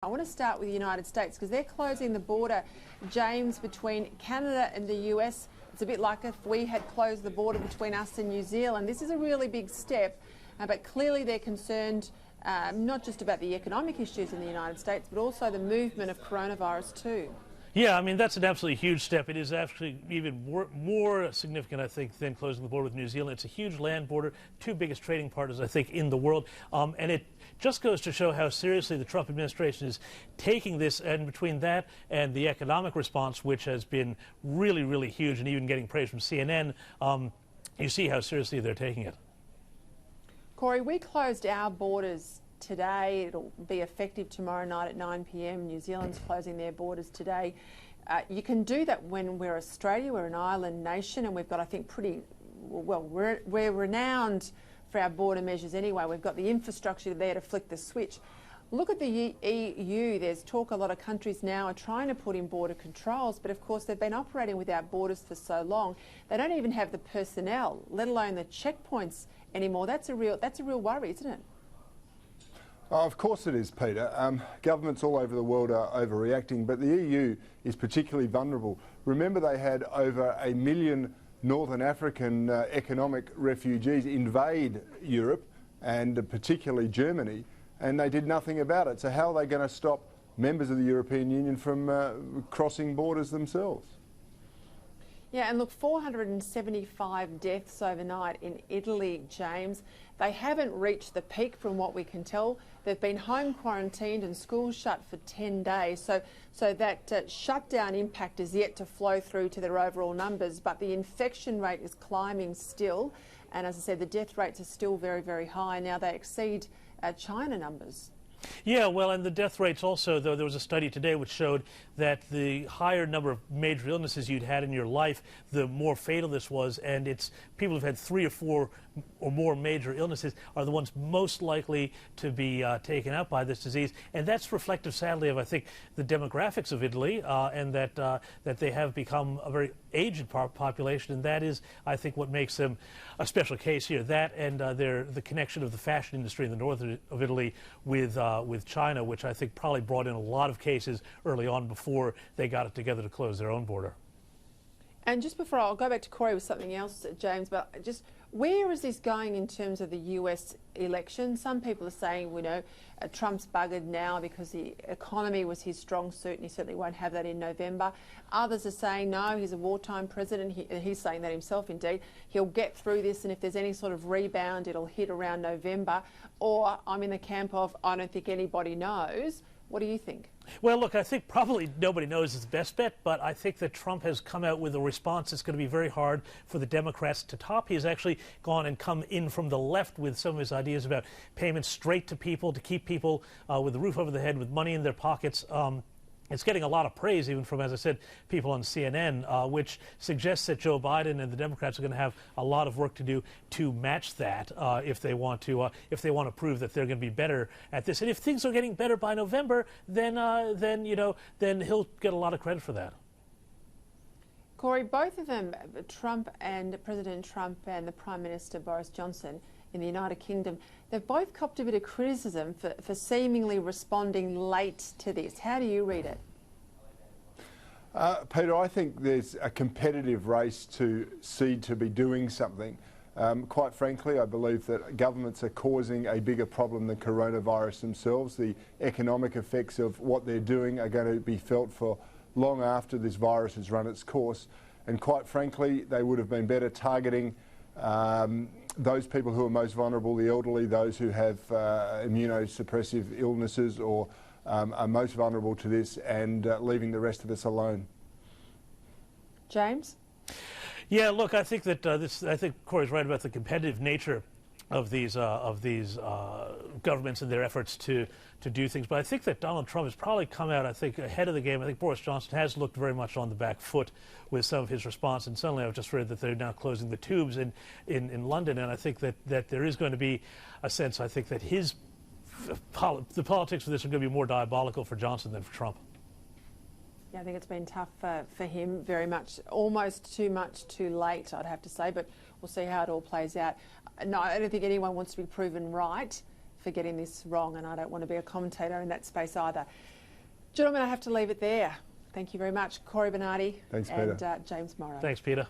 I want to start with the United States because they're closing the border, James, between Canada and the US. It's a bit like if we had closed the border between us and New Zealand. This is a really big step, but clearly they're concerned not just about the economic issues in the United States, but also the movement of coronavirus too. Yeah, I mean, that's an absolutely huge step. It is actually even more significant, I think, than closing the border with New Zealand. It's a huge land border, two biggest trading partners, I think, in the world. And it just goes to show how seriously the Trump administration is taking this. And between that and the economic response, which has been really, really huge and even getting praise from CNN, you see how seriously they're taking it. Cory, we closed our borders today. It'll be effective tomorrow night at 9 p.m. New Zealand's closing their borders today. You can do that when we're Australia. We're an island nation, and we've got, I think, we're renowned for our border measures anyway. We've got the infrastructure there to flick the switch. Look at the EU. There's talk a lot of countries now are trying to put in border controls, but of course they've been operating without borders for so long. They don't even have the personnel, let alone the checkpoints anymore. That's a real worry, isn't it? Of course it is, Peter. Governments all over the world are overreacting, but the EU is particularly vulnerable. Remember, they had over 1 million Northern African economic refugees invade Europe, and particularly Germany, and they did nothing about it. So how are they going to stop members of the European Union from crossing borders themselves? Yeah, and look, 475 deaths overnight in Italy, James. They haven't reached the peak from what we can tell. They've been home quarantined and schools shut for 10 days. So that shutdown impact is yet to flow through to their overall numbers, but the infection rate is climbing still. And as I said, the death rates are still very, very high. Now they exceed China numbers. Yeah, well, and the death rates also, though, there was a study today which showed that the higher number of major illnesses you'd had in your life, the more fatal this was, and it's people who've had 3 or 4 or more major illnesses are the ones most likely to be taken out by this disease. And that's reflective, sadly, of, I think, the demographics of Italy, and that they have become a very aged population, and that is, I think, what makes them a special case here. That and the connection of the fashion industry in the north of Italy with China, which I think probably brought in a lot of cases early on before they got it together to close their own border. And just before I'll go back to Cory with something else, James, but just where is this going in terms of the US election? Some people are saying, we know, Trump's buggered now because the economy was his strong suit and he certainly won't have that in November. Others are saying, no, he's a wartime president. He's saying that himself, indeed. He'll get through this, and if there's any sort of rebound, it'll hit around November. Or I'm in the camp of, I don't think anybody knows. What do you think? Well, look, I think probably nobody knows is the best bet, but I think that Trump has come out with a response that's going to be very hard for the Democrats to top. He has actually gone and come in from the left with some of his ideas about payments straight to people, to keep people with a roof over their head, with money in their pockets. It's getting a lot of praise, even from, as I said, people on CNN, which suggests that Joe Biden and the Democrats are going to have a lot of work to do to match that if they want to prove that they're going to be better at this. And if things are getting better by November, then he'll get a lot of credit for that. Cory, both of them, President Trump and the Prime Minister Boris Johnson in the United Kingdom, they've both copped a bit of criticism for seemingly responding late to this. How do you read it? Peter, I think there's a competitive race to seem to be doing something. Quite frankly, I believe that governments are causing a bigger problem than coronavirus themselves. The economic effects of what they're doing are going to be felt for long after this virus has run its course. And quite frankly, they would have been better targeting those people who are most vulnerable, the elderly, those who have immunosuppressive illnesses or are most vulnerable to this, and leaving the rest of us alone. James? Yeah, look, I think that I think Cory's right about the competitive nature of these governments and their efforts to do things. But I think that Donald Trump has probably come out, I think, ahead of the game. I think Boris Johnson has looked very much on the back foot with some of his response. And suddenly I've just read that they're now closing the tubes in London. And I think that there is going to be a sense, I think, that the politics of this are going to be more diabolical for Johnson than for Trump. Yeah, I think it's been tough for him, very much, almost too much too late, I'd have to say, but we'll see how it all plays out. No, I don't think anyone wants to be proven right for getting this wrong, and I don't want to be a commentator in that space either. Gentlemen, I have to leave it there. Thank you very much, Cory Bernardi. Thanks, Peter. And James Morrow. Thanks, Peter.